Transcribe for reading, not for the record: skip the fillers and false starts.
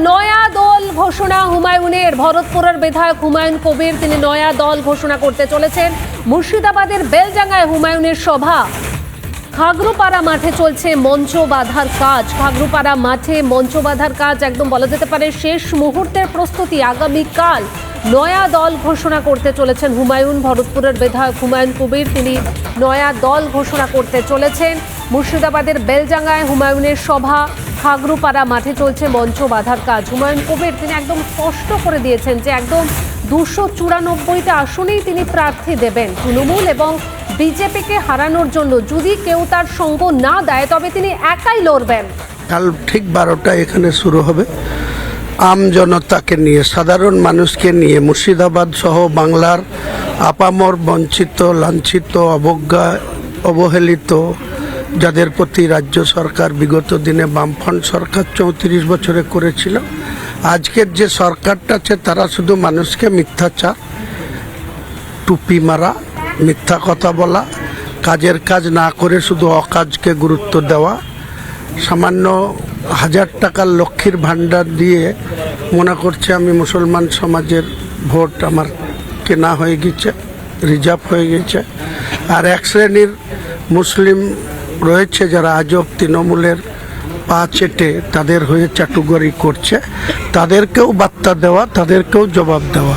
নয়া দল ঘোষণা হুমায়ুনের। ভরতপুরের বিধায়ক হুমায়ুন কবির তিনি নয়া দল ঘোষণা করতে চলেছেন। মুর্শিদাবাদের বেলডাঙ্গায় হুমায়ুনের সভা। খাগড়ুপাড়া মাঠে চলছে মঞ্চ বাঁধার কাজ। খাগড়ুপাড়া মাঠে মঞ্চ বাঁধার কাজ একদম বলা যেতে পারে শেষ মুহূর্তের প্রস্তুতি। আগামীকাল নয়া দল ঘোষণা করতে চলেছেন হুমায়ুন। ভরতপুরের বিধায়ক হুমায়ুন কবির তিনি নয়া দল ঘোষণা করতে চলেছেন। মুর্শিদাবাদের বেলডাঙ্গায় হুমায়ুনের সভা। খাগড়ুপাড়া মাঠে চলছে মঞ্চ বাঁধার কাজ। হুমায়ুন কবির তিনি একদম স্পষ্ট করে দিয়েছেন যে একদম 294টা আসনেই তিনি প্রার্থী দেবেন তৃণমূল এবং বিজেপিকে হারানোর জন্য। যদি কেউ তার সঙ্গ না দেয় তবে তিনি একাই লড়বেন। কাল ঠিক 12টায় এখানে শুরু হবে। আম জনতাকে নিয়ে, সাধারণ মানুষকে নিয়ে, মুর্শিদাবাদ সহ বাংলার আপামর বঞ্চিত, লাঞ্ছিত, অবহেলিত যাদের প্রতি রাজ্য সরকার বিগত দিনে বামফ্রন্ট সরকার 34 বছরে করেছিল, আজকের যে সরকারটা আছে তারা শুধু মানুষকে মিথ্যাচার, টুপি মারা, মিথ্যা কথা বলা, কাজের কাজ না করে শুধু অকাজকে গুরুত্ব দেওয়া, সামান্য 1000 টাকার লক্ষ্মীর ভাণ্ডার দিয়ে মনে করছে আমি মুসলমান সমাজের ভোট আমার কেনা হয়ে গেছে, রিজার্ভ হয়ে গেছে। আর এক শ্রেণীর মুসলিম রয়েছে যারা আজব তৃণমূলের পা চেটে তাদের হয়ে চাটুকারি করছে, তাদেরকেও বার্তা দেওয়া, তাদেরকেও জবাব দেওয়া।